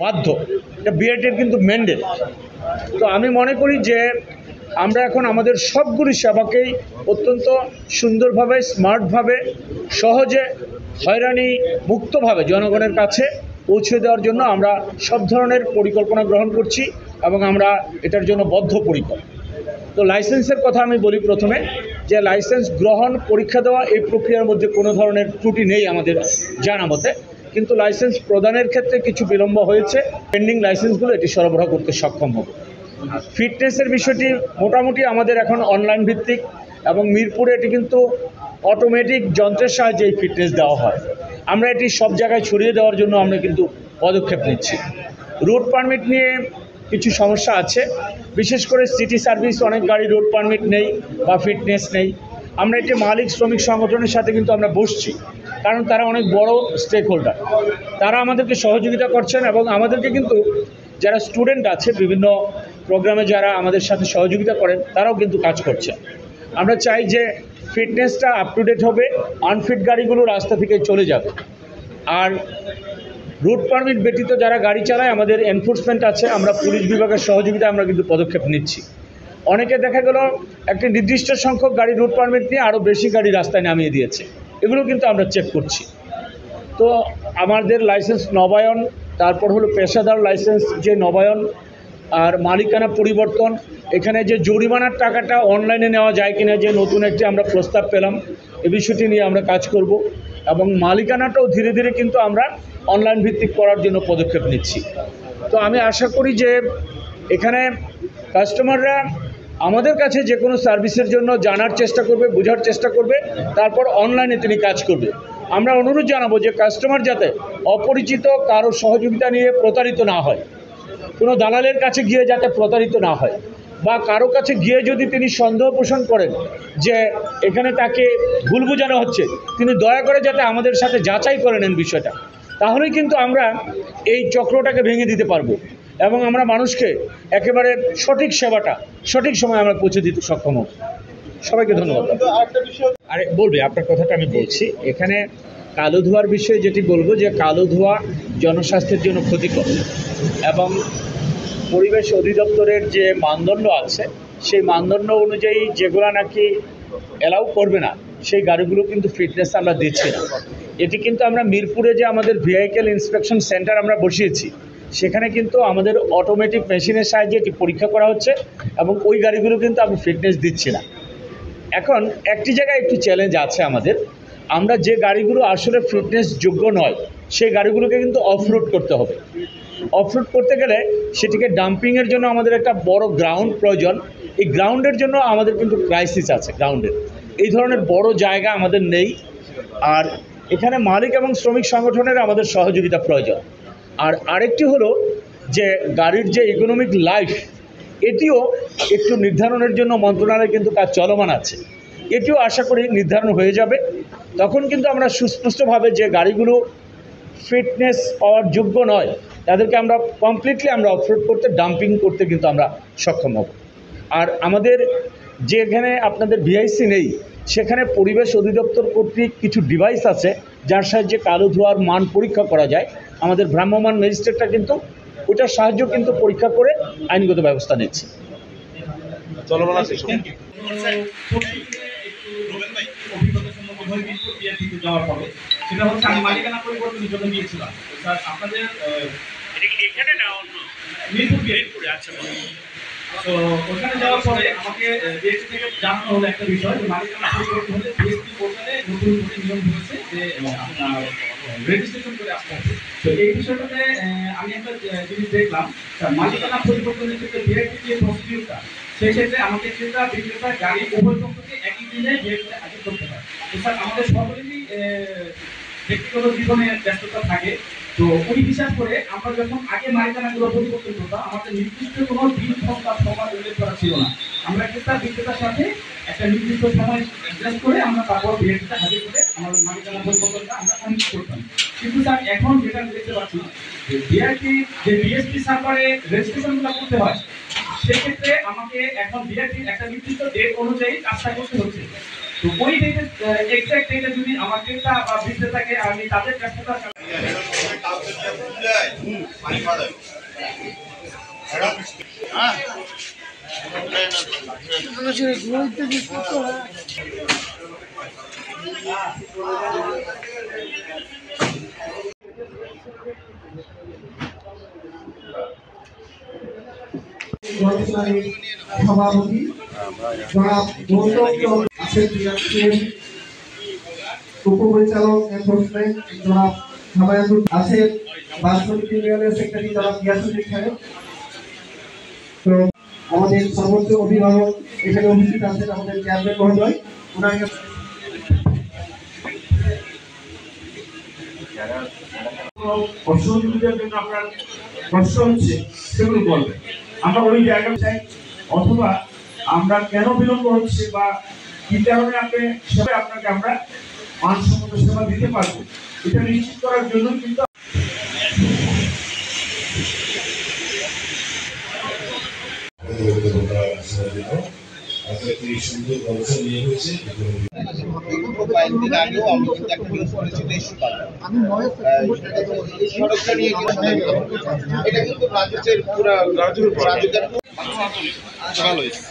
বাধ্য, এটা বিআরটির কিন্তু ম্যান্ডেট। তো আমি মনে করি যে আমরা এখন আমাদের সবগুলি সেবাকেই অত্যন্ত সুন্দরভাবে, স্মার্টভাবে, সহজে, হয়রানি মুক্তভাবে জনগণের কাছে পৌঁছে দেওয়ার জন্য আমরা সব ধরনের পরিকল্পনা গ্রহণ করছি এবং আমরা এটার জন্য বদ্ধপরিকর। তো লাইসেন্সের কথা আমি বলি প্রথমে, যে লাইসেন্স গ্রহণ, পরীক্ষা দেওয়া এই প্রক্রিয়ার মধ্যে কোনো ধরনের ত্রুটি নেই আমাদের জানা মতে, কিন্তু লাইসেন্স প্রদানের ক্ষেত্রে কিছু বিলম্ব হয়েছে। পেন্ডিং লাইসেন্সগুলো এটি সরবরাহ করতে সক্ষম হবে। ফিটনেসের বিষয়টি মোটামুটি আমাদের এখন অনলাইন ভিত্তিক, এবং মিরপুরে এটি কিন্তু অটোমেটিক যন্ত্রের সাহায্যে এই ফিটনেস দেওয়া হয়। আমরা এটি সব জায়গায় ছড়িয়ে দেওয়ার জন্য আমরা কিন্তু পদক্ষেপ নিচ্ছি। রুট পারমিট নিয়ে কিছু সমস্যা আছে, বিশেষ করে সিটি সার্ভিস অনেক গাড়ি রুট পারমিট নেই বা ফিটনেস নেই। আমরা এটি মালিক শ্রমিক সংগঠনের সাথে কিন্তু আমরা বসছি, কারণ তারা অনেক বড় স্টেক হোল্ডার, তারা আমাদেরকে সহযোগিতা করছেন এবং আমাদেরকে কিন্তু যারা স্টুডেন্ট আছে বিভিন্ন প্রোগ্রামে যারা আমাদের সাথে সহযোগিতা করেন তারাও কিন্তু কাজ করছে। আমরা চাই যে ফিটনেসটা আপ টু ডেট হবে, আনফিট গাড়িগুলো রাস্তা থেকে চলে যাবে। আর রুট পারমিট ব্যতীত যারা গাড়ি চালায় আমাদের এনফোর্সমেন্ট আছে, আমরা পুলিশ বিভাগের সহযোগিতা আমরা কিন্তু পদক্ষেপ নিচ্ছি। অনেকে দেখা গেল একটি নির্দিষ্ট সংখ্যক গাড়ি রুট পারমিট নিয়ে আরও বেশি গাড়ি রাস্তায় নামিয়ে দিয়েছে, এগুলো কিন্তু আমরা চেক করছি। তো আমাদের লাইসেন্স নবায়ন, তারপর হলো পেশাদার লাইসেন্স যে নবায়ন, আর মালিকানা পরিবর্তন, এখানে যে জরিমানার টাকাটা অনলাইনে নেওয়া যায় কিনা, যে নতুন একটি আমরা প্রস্তাব পেলাম, এ বিষয়টি নিয়ে আমরা কাজ করব। এবং মালিকানাটাও ধীরে ধীরে কিন্তু আমরা অনলাইন ভিত্তিক করার জন্য পদক্ষেপ নিচ্ছি। তো আমি আশা করি যে এখানে কাস্টমাররা আমাদের কাছে যে কোনো সার্ভিসের জন্য জানার চেষ্টা করবে, বোঝার চেষ্টা করবে, তারপর অনলাইনে তিনি কাজ করবে। আমরা অনুরোধ জানাবো যে কাস্টমার যাতে অপরিচিত কারো সহযোগিতা নিয়ে প্রতারিত না হয়, কোনো দালালের কাছে গিয়ে যাতে প্রতারিত না হয়, বা কারো কাছে গিয়ে যদি তিনি সন্দেহ পোষণ করেন যে এখানে তাকে ভুল বোঝানো হচ্ছে, তিনি দয়া করে যাতে আমাদের সাথে যাচাই করে নেন বিষয়টা, তাহলেই কিন্তু আমরা এই চক্রটাকে ভেঙে দিতে পারবো এবং আমরা মানুষকে একেবারে সঠিক সেবাটা সঠিক সময় আমরা পৌঁছে দিতে সক্ষম হব। সবাইকে ধন্যবাদ। আরে বলবে আপনার কথাটা আমি বলছি। এখানে কালো ধোঁয়ার বিষয়ে যেটি বলবো, যে কালো ধোঁয়া জনস্বাস্থ্যের জন্য ক্ষতিকর, এবং পরিবেশ অধিদপ্তরের যে মানদণ্ড আছে সেই মানদণ্ড অনুযায়ী যেগুলো নাকি অ্যালাউ করবে না সেই গাড়িগুলো কিন্তু ফিটনেস আমরা দিচ্ছি না। এটি কিন্তু আমরা মিরপুরে যে আমাদের ভেহিক্যাল ইন্সপেকশন সেন্টার আমরা বসিয়েছি, সেখানে কিন্তু আমাদের অটোমেটিক মেশিনের সাহায্যে এটি পরীক্ষা করা হচ্ছে এবং ওই গাড়িগুলো কিন্তু আমি ফিটনেস দিচ্ছি না। এখন একটি জায়গায় একটু চ্যালেঞ্জ আছে আমাদের, আমরা যে গাড়িগুলো আসলে ফিটনেস যোগ্য নয় সেই গাড়িগুলোকে কিন্তু অফরোড করতে হবে। অফরোড করতে গেলে সেটিকে ডাম্পিংয়ের জন্য আমাদের একটা বড় গ্রাউন্ড প্রয়োজন। এই গ্রাউন্ডের জন্য আমাদের কিন্তু ক্রাইসিস আছে, গ্রাউন্ডের এই ধরনের বড় জায়গা আমাদের নেই। আর এখানে মালিক এবং শ্রমিক সংগঠনের আমাদের সহযোগিতা প্রয়োজন। আর আরেকটি হলো যে গাড়ির যে ইকোনমিক লাইফ, এটিও একটু নির্ধারণের জন্য মন্ত্রণালয়ে কিন্তু কাজ চলমান আছে, এটিও আশা করি নির্ধারণ হয়ে যাবে। তখন কিন্তু আমরা সুস্পষ্টভাবে যে গাড়িগুলো ফিটনেস পাওয়ার যোগ্য নয় তাদেরকে আমরা কমপ্লিটলি আমরা অফরোড করতে, ডাম্পিং করতে কিন্তু আমরা সক্ষম হব। আর আমাদের যেখানে আপনাদের ভিআইসি নেই সেখানে পরিবেশ অধিদপ্তর কর্তৃক কিছু ডিভাইস আছে যার সাহায্যে কালো ধোঁয়ার মান পরীক্ষা করা যায়। আমাদের ভ্রাম্যমাণ ম্যাজিস্ট্রেটরা কিন্তু ওটার সাহায্য কিন্তু পরীক্ষা করে আইনগত ব্যবস্থা নিচ্ছে। যাওয়ার পরে সেটা হচ্ছে আমি মালিকানা পরিবর্তনের জন্য গিয়েছিলাম স্যার আপনাদের এখানে না অন্য মিরপুরে। আচ্ছা, তো ওখানে যাওয়ার পরে আমাকে বিএসপি থেকে জানানো হলো একটা বিষয় যে মালিকানা পরিবর্তন হলে বিএসপি পোর্টালে নতুন নতুন নিয়ম হয়েছে যে আপনার রেজিস্ট্রেশন করে আসতে হবে। তো এই বিষয়টাতে আমি একটা জিনিস দেখলাম, মালিকানা পরিবর্তনের ক্ষেত্রে বিআইপি যে প্রসিডিউরটা, সেই ক্ষেত্রে আমাকে ক্রেতা বিক্রেতা গাড়ি উভয় পক্ষকে একই দিনে বিআইপিতে হাজির করতে হয়। তো স্যার আমাদের সকলেরই ব্যক্তিগত জীবনে ব্যস্ততা থাকে, তো ওই হিসাব করে আমরা যখন আগে মালিকানাগুলো পরিবর্তন করতাম আমাদের নির্দিষ্ট কোনো দিন বা সময় উল্লেখ করা ছিল না। আমরা ক্রেতা বিক্রেতার সাথে একটা নির্দিষ্ট সময় অ্যাডজাস্ট করে আমরা তারপর বিআইপিতে হাজির করে আমাদের মালিকানা পরিবর্তনটা আমরা কমপ্লিট করতাম। কিন্তু স্যার এখন যেটা দেখতে পাচ্ছি যে বিআইপি যে বিএসপি সার্ভারে রেজিস্ট্রেশনগুলো করতে হয়, সেক্ষেত্রে আমাকে এখন বিআইপির একটা নির্দিষ্ট ডেট অনুযায়ী কাজটা করতে হচ্ছে। তো ওই ডেটের এক্সাক্ট ডেটে যদি আমার ক্রেতা বা বিক্রেতাকে আমি তাদের ব্যস্ততার সভাপতি জনাব গৌতম আছেন, উপপরিচালক এনফোর্সমেন্ট জনাব হামায়াতুল আছেন, বাসন্তী ইউনিয়নের সেক্রেটারি জনাব ইয়াসুদ্দিন সাহেব। তো আমাদের সর্বোচ্চ অভিভাবক এখানে উপস্থিত আছেন, আমাদের চেয়ারম্যান মহোদয়, ওনার অসহযোগিতার জন্য আপনার কষ্ট হচ্ছে সেগুলো বলবেন। আমরা ওই জায়গায় চাই, অথবা আমরা কেন বিলম্ব হচ্ছে বা কি কারণে আপনাকে আমরা মানসম্মত সেবা দিতে পারবো, এটা নিশ্চিত করার জন্য কিন্তু সুন্দর ব্যবস্থা নিয়ে হয়েছে। আগেও আমি কিন্তু একটা নিউজ করেছি সড়কটা নিয়ে এটা কিন্তু রাজুকের পুরা রাজুকের ভালো হয়েছে।